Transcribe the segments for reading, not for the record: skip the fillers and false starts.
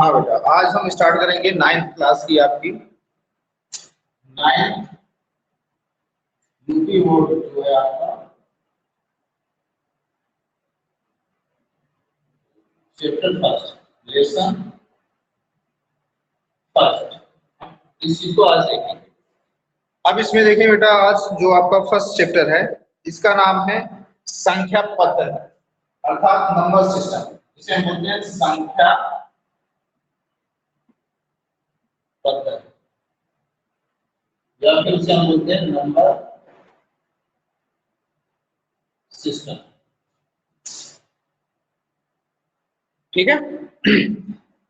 हाँ बेटा, आज हम स्टार्ट करेंगे 9th क्लास की आपकी 9th यूपी बोर्ड जो है आपका चैप्टर फर्स्ट लेसन फर्स्ट इसी को आज देखेंगे। अब इसमें देखिए बेटा, आज जो आपका फर्स्ट चैप्टर है इसका नाम है संख्या पद्धति अर्थात नंबर सिस्टम, जिसे हम बोलते हैं संख्या पद्धति या फिर इसे हम बोलते हैं नंबर सिस्टम। ठीक है।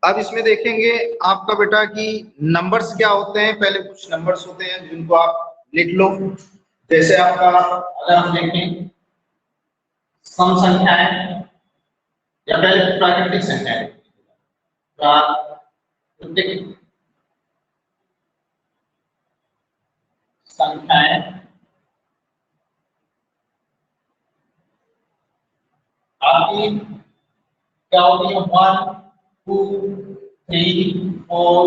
अब इसमें देखेंगे आपका बेटा कि नंबर्स क्या होते हैं। पहले कुछ नंबर्स होते हैं जिनको आप लिख लो। जैसे आपका अगर हम देखें सम संख्याएं या पहले प्राकृतिक संख्याएं, प्राकृतिक संख्याएं आपकी क्या होती है 1 2 3 4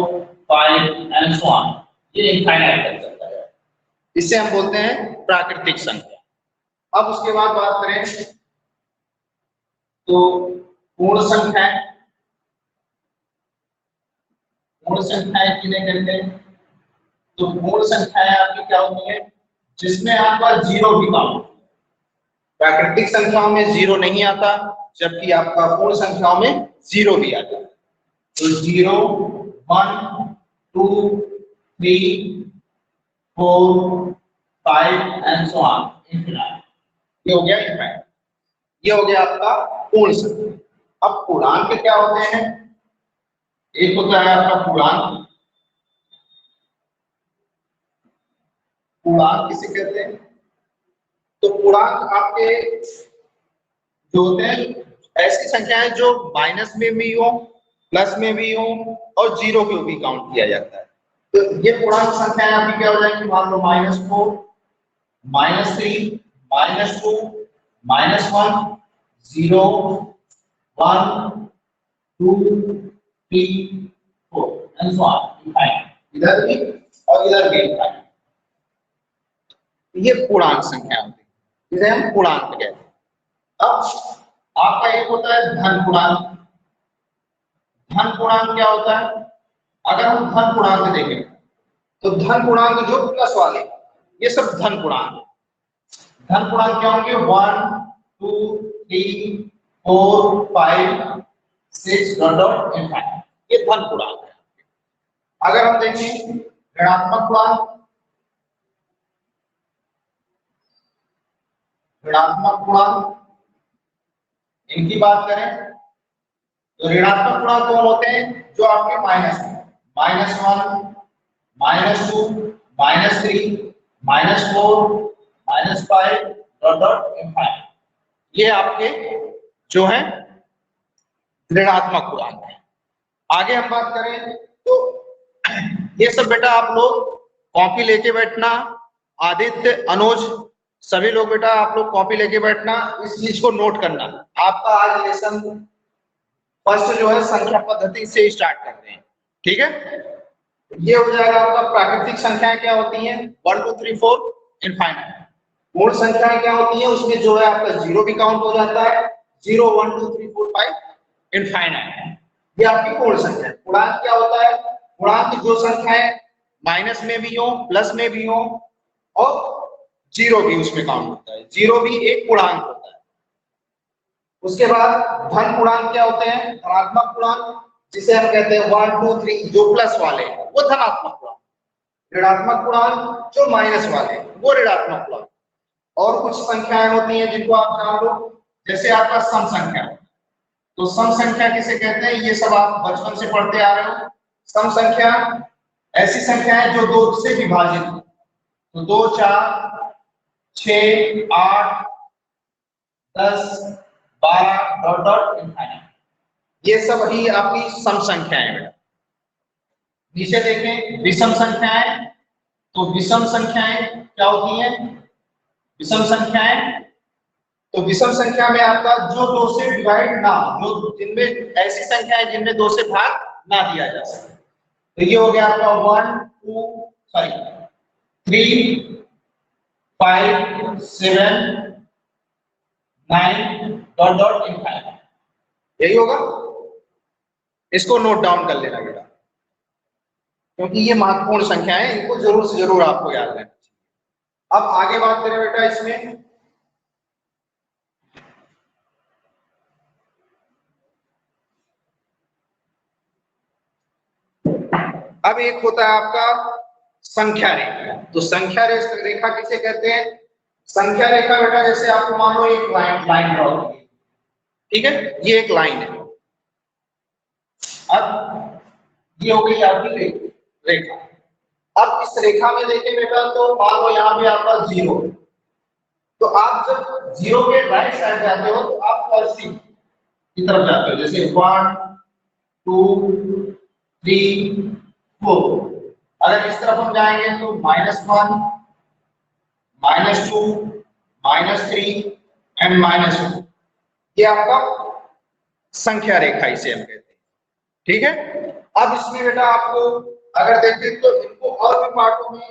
5 एंड सो ऑन। ये इनफाइनाइट तक चलता है, इसे हम बोलते हैं प्राकृतिक संख्या। अब उसके बाद बात करें तो पूर्ण संख्याएं। पूर्ण संख्याएं किन्हें कहते हैं? तो पूर्ण संख्याएं आपकी क्या होती है जिसमें आपका जीरो भी काउंट। प्राकृतिक संख्याओं में जीरो नहीं आता, जबकि आपका पूर्ण संख्याओं में जीरो भी आता है। तो 0 1 2 3 4 5 एंड सो ऑन इनफिनिट। ये हो गया इनफाइनाइट, ये हो गया आपका पूर्ण संख्या। अब पूर्णांक क्या होते हैं? एक होता है आपका पूर्णांक। पूर्णांक किसे कहते हैं? तो पूर्णांक आपके जो होते हैं ऐसी संख्याएं जो माइनस में भी हो, प्लस में भी हो और जीरो को भी काउंट किया जाता है। तो ये पूर्णांक संख्याएं आपकी क्या हो जाएंगी? मान लो -4 -3 -2 -1 0 1 2 3 4 एंड सो ऑन। इधर भी और इधर भी। ये पूर्णांक संख्या होती है, जिसे हम पूर्णांक कहते हैं। अब आपका एक होता है धन पूर्णांक। धन पूर्णांक क्या होता है? अगर हम धन पूर्णांक देखें तो धन पूर्णांक जो प्लस वाले, ये सब धन पूर्णांक। धन पूर्णांक क्या होंगे? 1 2 3 4 5 6 डॉट इनफाइनाइट, ये धन पूर्णांक है। अगर हम देखें ऋणात्मक पूर्णांक, ऋणात्मक पूर्णांक इनकी बात करें तो ऋणात्मक पूर्णांक कौन होते हैं? जो आपके माइनस है, -1 -2 -3 -4 -5 डॉट डॉट इनफाइनाइट, ये आपके जो है ऋणात्मक पूर्णांक है। आगे हम बात करें तो ये सब बेटा आप लोग कॉपी लेके बैठना। आदित्य, अनुज, सभी लोग बेटा आप लोग कॉपी लेके बैठना, इस चीज को नोट करना। आपका आज लेसन फर्स्ट जो है संख्या पद्धति से स्टार्ट करते हैं। ठीक है। ये हो जाएगा आपका प्राकृतिक संख्याएं क्या होती हैं 1 2 3 4 इनफाइनाइट। पूर्ण संख्याएं क्या होती है? उसमें जो है आपका जीरो भी काउंट हो जाता है, 0 1 2 3 4 5 इनफाइनाइट। ये आपकी पूर्ण संख्या है। पूर्णांक क्या होता है? पूर्णांक जो संख्याएं माइनस में भी हो, प्लस में भी हो और जीरो भी उसमें काउंट होता है। जीरो भी एक पूर्णांक होता है। उसके बाद धन पूर्णांक क्या होते हैं? धनात्मक पूर्णांक, जिसे हम कहते हैं 1 2 3 जो प्लस वाले हैं वो धनात्मक पूर्णांक। ऋणात्मक पूर्णांक जो माइनस वाले हैं वो ऋणात्मक पूर्णांक। और कुछ संख्याएं होती हैं जिनको आप जान लो, जैसे आपका सम संख्या। तो सम संख्या किसे कहते हैं? ये सब आप बचपन से पढ़ते आ रहे हो। सम संख्या ऐसी संख्या है जो 2 से विभाजित हो। तो 2 4 6 8 10 12 डॉट डॉट इनफाइनाइट, ये सब ही आपकी सम संख्याएं हैं। नीचे देखें विषम संख्याएं। तो विषम संख्याएं क्या होती हैं? विषम संख्याएं तो विषम संख्या में आपका जो 2 से डिवाइड ना हो, जो जिनमें ऐसी संख्या है जिनमें 2 से भाग ना दिया जा सके। तो ये हो गया आपका 3 5 7 9 डॉट डॉट इनफाइनाइट, यही होगा। इसको नोट डाउन कर लेना बेटा, क्योंकि ये महत्वपूर्ण संख्या है, इनको जरूर से जरूर आपको याद रखना चाहिए। अब आगे बात करें बेटा इसमें, अब एक होता है आपका संख्या रेखा। तो संख्या रेखा किसे कहते हैं? संख्या रेखा बेटा जैसे आपको मान लो एक लाइन ड्रॉ की, ठीक है, ये एक लाइन है। अब ये हो गई आपकी रेखा। अब इस रेखा में देखें बेटा तो मान लो यहाँ पे आपका 0, तो आप जब 0 के राइट साइड जाते हो तो आप पॉजिटिव की तरफ जाते हो, जैसे 1 2 3 4। अगर इस तरफ हम जाएंगे तो -1 -2 -3 एंड -2, ये आपका संख्या रेखा इसे हम कहते हैं, ठीक है। अब इसमें बेटा आपको अगर देखें तो इनको और भी पार्टों में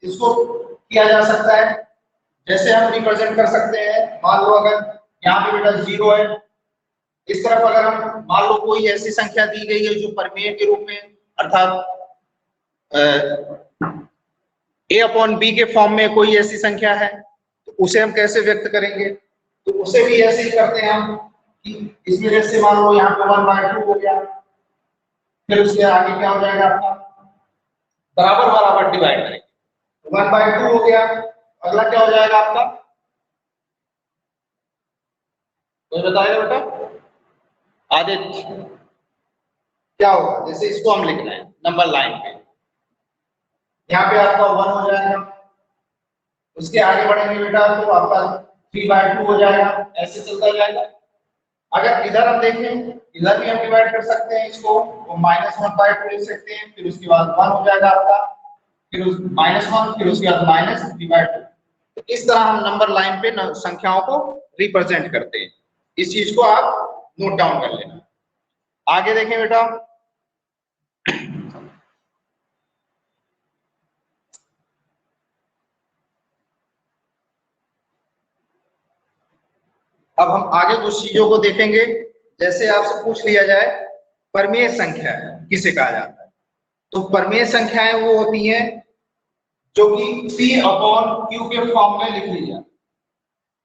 इसको किया जा सकता है, जैसे हम रिप्रेजेंट कर सकते हैं। मान लो अगर यहाँ पे बेटा 0 है, इस तरफ अगर हम मान लो कोई ऐसी संख्या दी गई है जो परमेय के रूप में, अर्थात a/b के फॉर्म में कोई ऐसी संख्या है, तो उसे हम कैसे व्यक्त करेंगे? तो उसे भी ऐसे ही करते हैं हम कि इसमें जैसे मान लो यहाँ पे 1/2 हो गया, फिर उसके आगे क्या हो जाएगा आपका, बराबर बराबर डिवाइड करेंगे, 1/2 हो गया, अगला क्या हो जाएगा आपका, कोई बताएगा बेटा? आदित्य, क्या होगा? जैसे इसको हम लिख रहे हैं नंबर लाइन पे, यहाँ पे आपका 1 हो जाएगा, उसके आगे बढ़ेंगे बेटा तो आपका 3/2 हो जाएगा, ऐसे चलता जाएगा। अगर इधर हम देखें, इधर भी हम डिवाइड कर सकते हैं इसको, तो -1/2 लिख सकते हैं, फिर उसके बाद 1 हो जाएगा आपका, फिर उस -1, फिर उसके बाद -2। तो इस तरह हम नंबर लाइन पे संख्याओं को रिप्रेजेंट करते हैं। इस चीज को आप नोट डाउन कर लेना। आगे देखें बेटा, अब हम आगे कुछ चीजों को देखेंगे। जैसे आपसे पूछ लिया जाए परमेय संख्या किसे कहा जाता है, तो परमेय संख्याएं वो होती हैं जो कि P/Q के फॉर्म में लिखी जाए,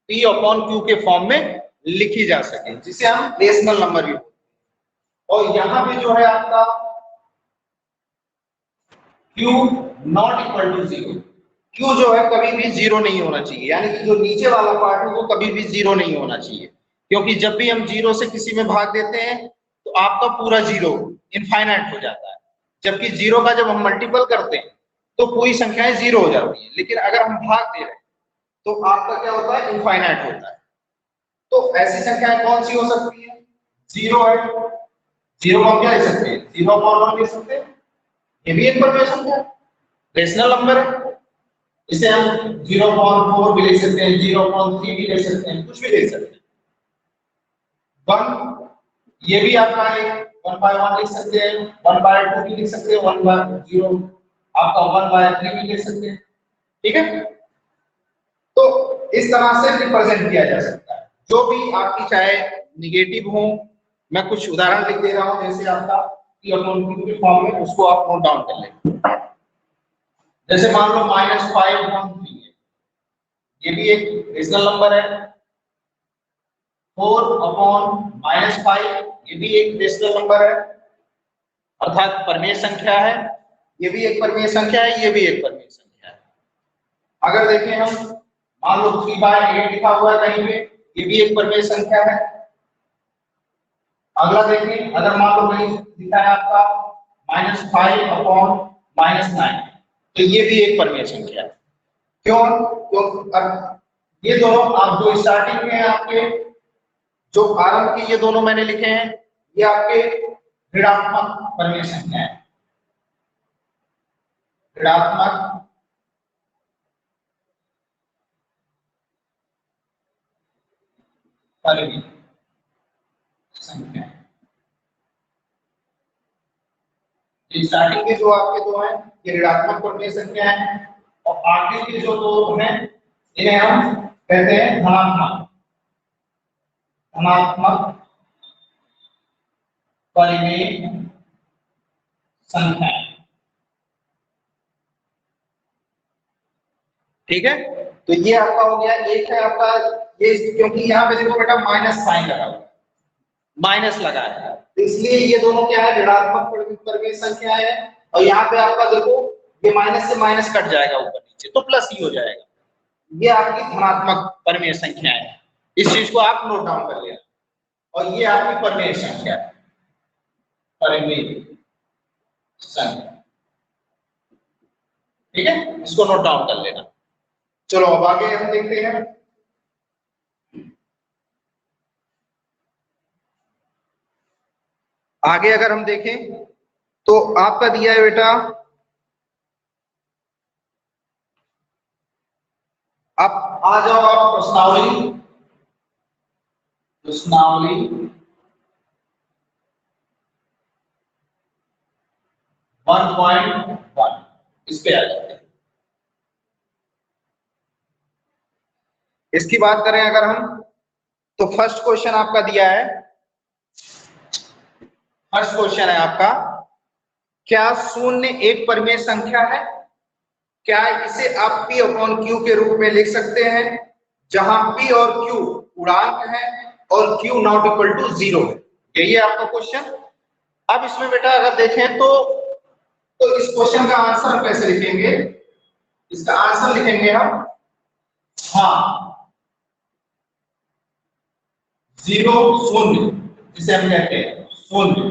P/Q के फॉर्म में लिखी जा सके, जिसे हम रेशनल नंबर भी। और यहाँ पे जो है आपका Q not equal to 0, Q जो है कभी भी 0 नहीं होना चाहिए, यानी कि जो नीचे वाला पार्ट है वो कभी भी 0 नहीं होना चाहिए, क्योंकि जब भी हम 0 से किसी में भाग देते हैं तो आपका पूरा 0 इनफाइनाइट हो जाता है। जबकि 0 का जब हम मल्टीपल करते हैं तो पूरी संख्याएं 0 हो जाती है, लेकिन अगर हम भाग दे रहे हैं तो आपका क्या होता है, इनफाइनाइट होता है। तो ऐसी संख्याएं कौन सी हो सकती है? 0 है, 0 को हम क्या लिख सकते हैं, 0/1 लिख सकते हैं, ये भी एक परमेय संख्या है, रेशनल नंबर है। इसे हम 0/4 भी लिख सकते हैं, 0/3 भी लिख सकते हैं, कुछ भी लिख सकते हैं। 1, ये भी आपका एक 1/1 लिख सकते हैं, 1/2 भी लिख सकते हैं, 1/0 आपका 1/3 भी लिख सकते हैं, ठीक है। तो इस तरह से रिप्रेजेंट किया जा सकता है, जो भी आपकी चाहे निगेटिव हो। मैं कुछ उदाहरण लिख दे रहा हूं, जैसे आपका P/Q के फॉर्म में, उसको आप नोट डाउन कर लें। जैसे मान लो -5/3 है, ये भी एक रेशनल नंबर है। 4/-5 ये भी एक रेशनल नंबर है, अर्थात परमेय संख्या है। ये भी एक परमेय संख्या है, ये भी एक परमेय संख्या है। अगर देखें हम, मान लो 3/8 लिखा हुआ है कहीं पे, ये भी एक परमेय संख्या है। अगला देखें, अगर मान लो कहीं लिखा है आपका -5/-9, तो ये भी एक परमेय संख्या है। क्यों? अब ये दोनों आप जो स्टार्टिंग में आपके जो आरंभ की ये दोनों मैंने लिखे हैं, ये आपके ऋणात्मक परमेय संख्या है, ऋणात्मक परमेय संख्या। स्टार्टिंग के जो आपके दो हैं ये ऋणात्मक परिमेय संख्या है और आगे के जो दो हैं इन्हें हम कहते हैं धनात्मक धनात्मक परिमेय संख्या। ठीक है, तो ये आपका हो गया। एक है आपका ये, क्योंकि यहाँ पे देखो बेटा माइनस साइन लगा हुआ है, माइनस लगा है, तो इसलिए ये दोनों क्या है ऋणात्मक परिमेय संख्या है। और यहाँ पे आपका देखो ये माइनस से माइनस कट जाएगा ऊपर नीचे तो प्लस ही हो जाएगा। ये आपकी धनात्मक परिमेय संख्या है, इस चीज को आप नोट डाउन कर लेना। और ये आपकी परिमेय संख्या है, परिमेय संख्या। ठीक है, इसको नोट डाउन कर लेना। चलो अब आगे हम देखते हैं। आगे अगर हम देखें तो आपका दिया है बेटा, आप आ जाओ आप प्रश्नावली 1.1 इस पे आ जाते हैं। इसकी बात करें अगर हम तो फर्स्ट क्वेश्चन आपका दिया है, फर्स्ट क्वेश्चन है आपका, क्या शून्य एक परिमेय संख्या है? क्या इसे आप P अपॉन Q के रूप में लिख सकते हैं जहां P और Q पूर्णांक है और Q नॉट इक्वल टू 0 है? यही है आपका क्वेश्चन। अब इसमें बेटा अगर देखें तो इस क्वेश्चन का आंसर हम कैसे लिखेंगे? इसका आंसर लिखेंगे हम हाँ 0 शून्य, जिसे हम कहते हैं शून्य,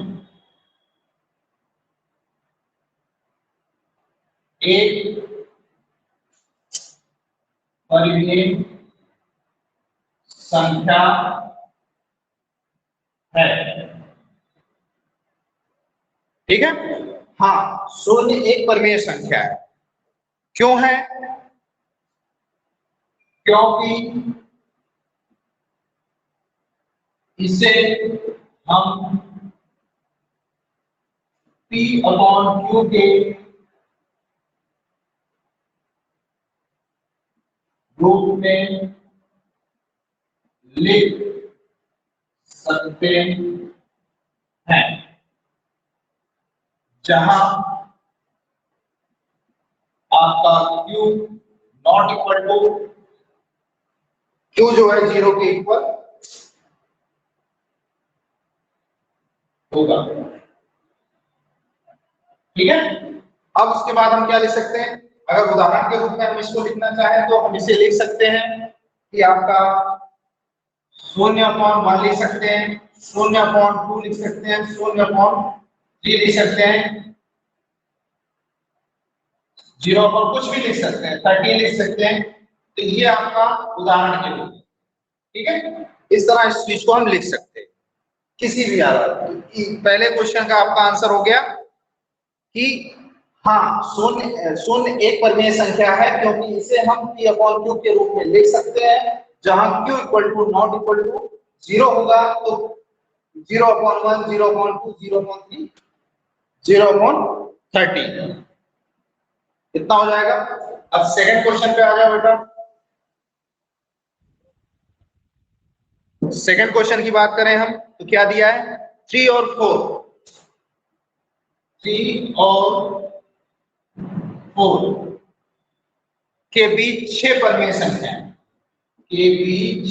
एक परिमेय संख्या है। ठीक है, हाँ शून्य एक परिमेय संख्या है। क्यों है? क्योंकि इसे हम P अपॉन Q के रूप में लिख सकते हैं जहां आपका Q not equal to, Q जो है 0 के इक्वल होगा। ठीक है, अब उसके बाद हम क्या लिख सकते हैं? अगर उदाहरण के रूप में हम इसको लिखना चाहें तो हम इसे लिख सकते हैं कि आपका 0/1 लिख सकते हैं, 0/2 लिख सकते हैं, 0/3 लिख सकते हैं, 0 पर कुछ भी लिख सकते हैं, 30 लिख सकते हैं। तो ये आपका उदाहरण के रूप में, ठीक है, इस तरह इस चीज को हम लिख सकते हैं किसी भी आधार पर। पहले क्वेश्चन का आपका आंसर हो गया कि हाँ शून्य एक परिमेय संख्या है क्योंकि इसे हम P अपॉन Q के रूप में लिख सकते हैं जहां Q equal to not equal to 0 होगा। तो 0/1, 0/2, 0/3, 0/30 इतना हो जाएगा। अब सेकंड क्वेश्चन पे आ जाओ बेटा। सेकंड क्वेश्चन की बात करें हम तो क्या दिया है? 3 और 4 के बीच 6 परिमेय संख्या के बीच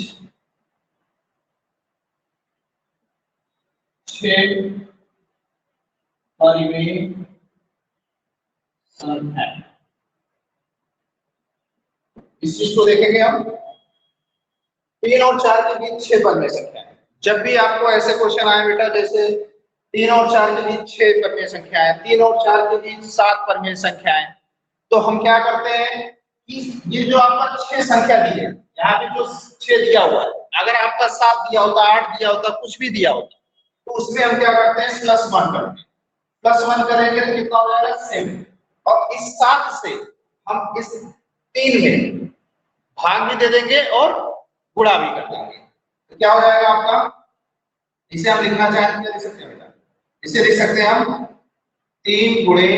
6 परिमेय संख्या। इस चीज को देखेंगे हम, 3 और 4 के बीच 6 परिमेय संख्या है। जब भी आपको ऐसे क्वेश्चन आए बेटा जैसे 3 और 4 के बीच 6 परिमेय संख्या है, 3 और 4 के बीच 7 परिमेय संख्या है, तो हम क्या करते हैं कि ये जो आपका 6 संख्या दी है, यहाँ पे जो 6 दिया हुआ है, अगर आपका 7 दिया होता, 8 दिया होता, कुछ भी दिया होता, तो उसमें हम क्या करते हैं +1 करते हैं। +1 करेंगे तो कितना हो जाएगा 7, और इस 7 से हम इस 3 में भाग भी दे देंगे और गुणा भी कर देंगे। तो क्या हो जाएगा आपका? इसे हम लिखना चाहें तो क्या लिख सकते हैं बेटा? इसे लिख सकते हैं हम 3 गुणे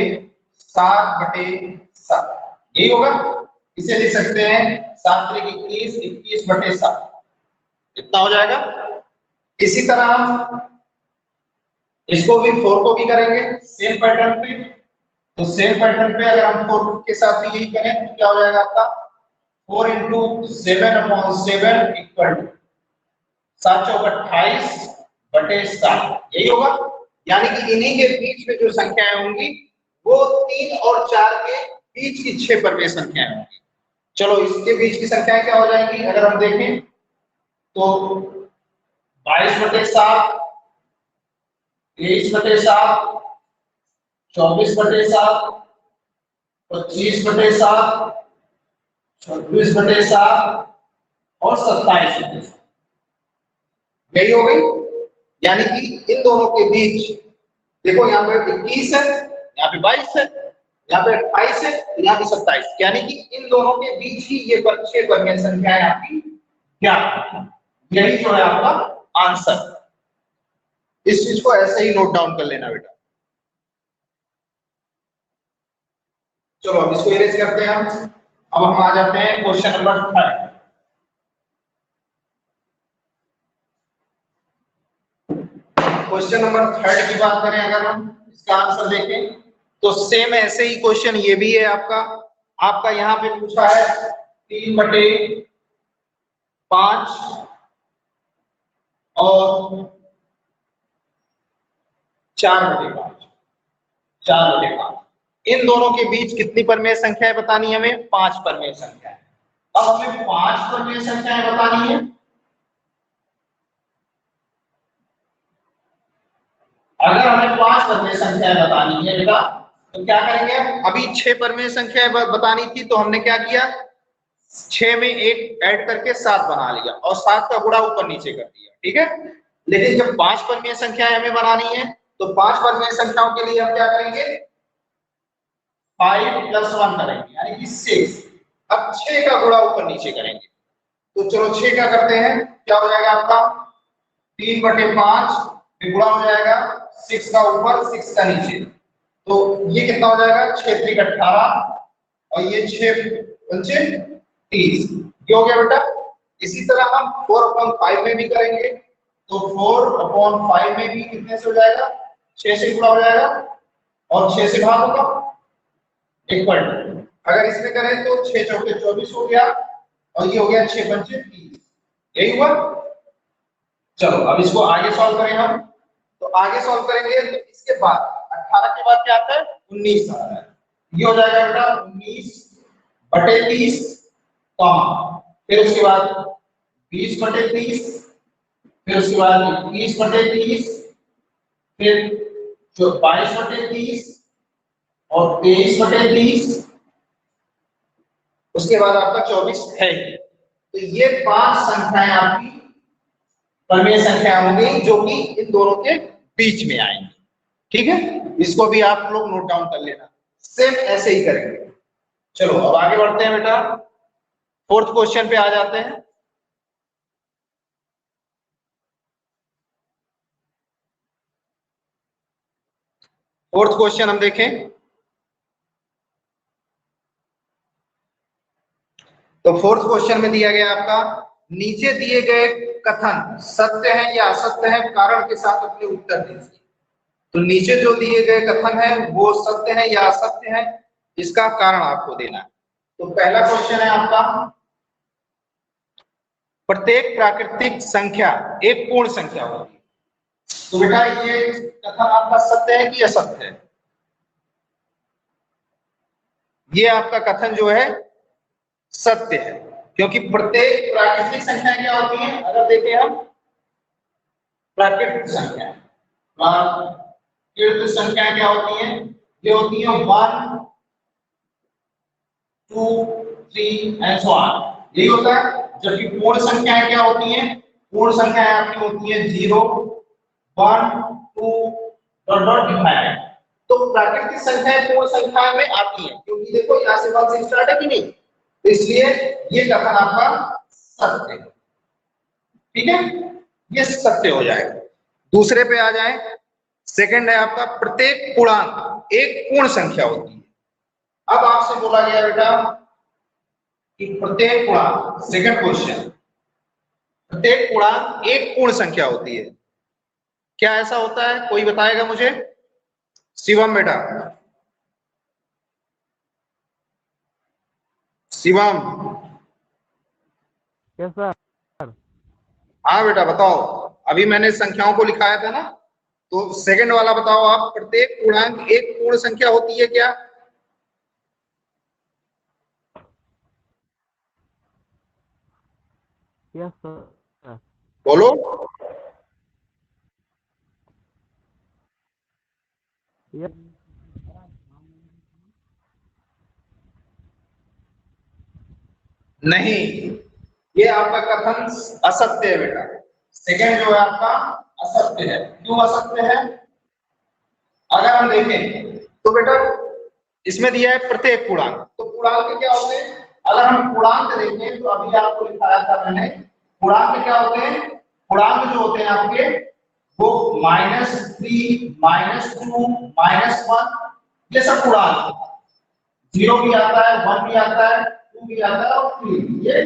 7/7 यही होगा। इसे लिख सकते हैं 7 × 21, 21/7 इतना हो जाएगा। इसी तरह हम इसको भी 4 को भी करेंगे सेम पैटर्न पे। तो सेम पैटर्न पे अगर हम 4 के साथ भी यही करें तो क्या हो जाएगा आपका 4 × 7/7 इक्वल टू 7 × 28/7 यही होगा। यानी कि इन्हीं के बीच में जो संख्याएं होंगी वो 3 और 4 के बीच की 6 परमेय संख्याएं होंगी। चलो इसके बीच की संख्याएं क्या हो जाएंगी अगर हम देखें तो 22/7, 23/7, 24/7, 25/7, 26/7 और 27/7 यही हो गई। यानी कि इन दोनों के बीच देखो यहाँ पे 21 है, यहाँ पे 22 है, यहाँ पे 28 है, यहाँ पे 27, यानी कि इन दोनों के बीच ही ये 6 परमेय संख्याएं आपकी ज्ञात है। यही जो है आपका आंसर। इस चीज को ऐसे ही नोट डाउन कर लेना बेटा। चलो अब इसको इरेज करते हैं हम। अब हम आ जाते हैं क्वेश्चन नंबर 3। क्वेश्चन नंबर 3 की बात करें अगर हम इसका आंसर देखें तो सेम ऐसे ही क्वेश्चन ये भी है आपका। आपका यहाँ पे पूछा है 3/5 और 4/5, 4/5 इन दोनों के बीच कितनी परमेय संख्याएं बतानी है हमें 5 परमेय संख्याएं। अब हमें 5 परमेय संख्याएं बतानी है। अगर हमें 5 परमेय संख्याएं बतानी है बेटा तो क्या करेंगे। अभी 6 परमेय संख्याएं बतानी थी तो हमने क्या किया 6 में 1 ऐड करके 7 बना लिया और 7 का गुणा ऊपर नीचे कर दिया, ठीक है। लेकिन जब 5 परमेय संख्याएं हमें बनानी है तो 5 परमेय संख्याओं के लिए हम क्या करेंगे 5 + 1 करेंगे यानी कि 6। अब 6 का गुणा ऊपर नीचे करेंगे तो चलो 6 का करते हैं। क्या हो जाएगा आपका 3/5 गुणा हो जाएगा 6 का ऊपर 6 का नीचे, तो ये कितना हो जाएगा 6 × 3 = 18 और ये 6 × 5 = 30 ये हो गया बेटा। इसी तरह हम 4/5 में भी करेंगे तो 4/5 में भी कितने से हो जाएगा 6 से गुणा हो जाएगा और 6 से भाग होगा इक्वल टू। अगर इसमें करें तो 6 × 4 = 24 हो गया और ये हो गया 6 × 5 = 30 यही हुआ। चलो अब इसको आगे सॉल्व करें हम। तो आगे सॉल्व करेंगे तो इसके बाद 18 के बाद क्या आता है 19 आता है। ये हो जाएगा बेटा 19/30 फिर उसके बाद 20/30 फिर उसके बाद 21/30 फिर 22/30 और 23/30 उसके बाद आपका 24 है। तो ये 5 संख्याएं आपकी परमेय संख्या होंगी जो कि इन दोनों के बीच में आएंगी, ठीक है। इसको भी आप लोग नोट डाउन कर लेना। सेम ऐसे ही करेंगे। चलो अब आगे बढ़ते हैं बेटा 4th क्वेश्चन पे आ जाते हैं। फोर्थ क्वेश्चन हम देखें तो 4th क्वेश्चन में दिया गया आपका नीचे दिए गए कथन सत्य है या असत्य है कारण के साथ अपने उत्तर दीजिए। तो नीचे जो दिए गए कथन है वो सत्य है या असत्य है इसका कारण आपको देना है। तो पहला क्वेश्चन है आपका प्रत्येक प्राकृतिक संख्या एक पूर्ण संख्या होगी। तो बेटा ये कथन आपका सत्य है कि असत्य है। ये आपका कथन जो है सत्य है क्योंकि प्रत्येक प्राकृतिक संख्या क्या होती है अगर देखें हम प्राकृतिक संख्या क्या होती है ये होती है 1 2 3 एंड सो ऑन यही होता है। जबकि पूर्ण संख्याएं क्या होती हैं पूर्ण संख्याएं आपकी होती है 0 1 2 डॉट डॉट डिवाइड। तो प्राकृतिक संख्याएं पूर्ण संख्या में आती हैं क्योंकि देखो यहां से 1 से स्टार्ट है कि नहीं, तो इसलिए ये कथन आपका सत्य है, ठीक है, ये सत्य हो जाएगा। दूसरे पे आ जाए सेकंड है आपका प्रत्येक पूर्णांक एक पूर्ण संख्या होती है। अब आपसे बोला गया बेटा कि प्रत्येक पूर्णांक, सेकंड क्वेश्चन, प्रत्येक पूर्णांक एक पूर्ण संख्या होती है। क्या ऐसा होता है? कोई बताएगा मुझे? शिवम बेटा, शिवम। Yes sir. हाँ बेटा बताओ, अभी मैंने संख्याओं को लिखाया था ना, तो सेकंड वाला बताओ आप, प्रत्येक पूर्णांक एक पूर्ण संख्या होती है क्या? Yes sir. बोलो। यस। नहीं, ये आपका कथन असत्य है बेटा। सेकंड जो है आपका असत्य है। क्यों असत्य है? अगर हम देखें तो बेटा इसमें दिया है प्रत्येक पूर्णांक, तो पूर्णांक क्या होते हैं? अगर हम पूर्णांक देखें तो अभी आपको लिखाया था मैंने, पूर्णांक क्या होते हैं? पूर्णांक जो होते हैं आपके वो -3, -2, -1, ये सब पूर्णांक। 0 भी आता है, 1 भी आता है, 2 भी आता है और 3, ये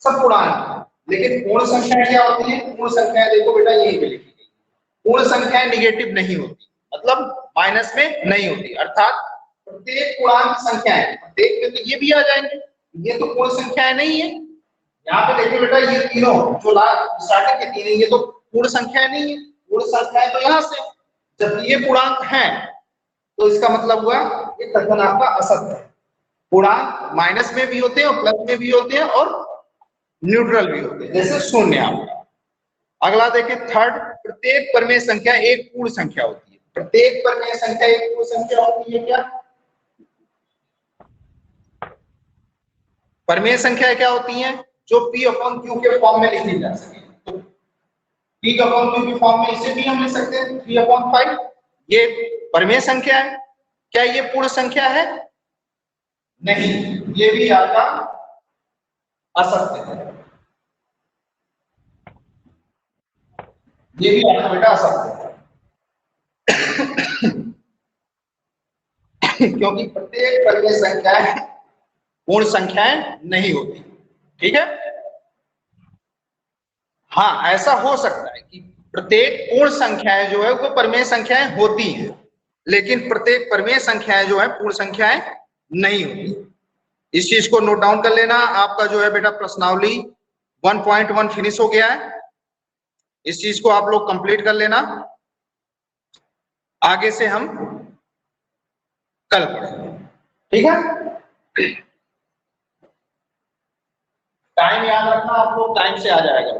सब पूर्णांक। लेकिन पूर्ण संख्याएं क्या होती है? पूर्ण संख्याएं देखो बेटा यहीं पे लिखी गई। पूर्ण संख्याएं निगेटिव नहीं होती, मतलब माइनस में नहीं होती, अर्थात प्रत्येक पूर्णांक संख्याएं, प्रत्येक में तो ये भी आ जाएंगे, ये तो पूर्ण संख्याएं नहीं है। यहाँ पे देखिए बेटा ये तीनों जो स्टार्टिंग के तीन है, ये तो पूर्ण संख्याएं नहीं है। पूर्ण संख्याएं तो यहाँ से, जब ये पूर्णांक हैं तो इसका मतलब हुआ ये कथन आपका असत्य है। पूर्णांक माइनस में भी होते हैं और प्लस में भी होते हैं और न्यूट्रल भी होते हैं, जैसे शून्य आपका। अगला देखिए थर्ड, प्रत्येक परिमेय संख्या एक पूर्ण संख्या होती है। प्रत्येक परिमेय संख्या एक पूर्ण संख्या होती है क्या? परिमेय संख्या क्या होती है? जो P/Q के फॉर्म में लिखी जा सके। तो P/Q के फॉर्म में इसे भी हम लिख सकते हैं 3/5। ये परिमेय संख्या है। क्या ये पूर्ण संख्या है? नहीं, ये भी आपका असत्य है। ये भी आपका बेटा असत्य है। क्योंकि प्रत्येक परिमेय संख्याएं पूर्ण संख्याएं नहीं होती। ठीक है? हाँ, ऐसा हो सकता है कि प्रत्येक पूर्ण संख्याएं जो है वो परिमेय संख्याएं होती हैं, लेकिन प्रत्येक परिमेय संख्याएं जो है पूर्ण संख्याएं नहीं होती। इस चीज को नोट डाउन कर लेना। आपका जो है बेटा प्रश्नावली 1.1 फिनिश हो गया है। इस चीज को आप लोग कंप्लीट कर लेना। आगे से हम कल पढ़ेंगे। ठीक है? टाइम याद रखना, आप लोग टाइम से आ जाएगा।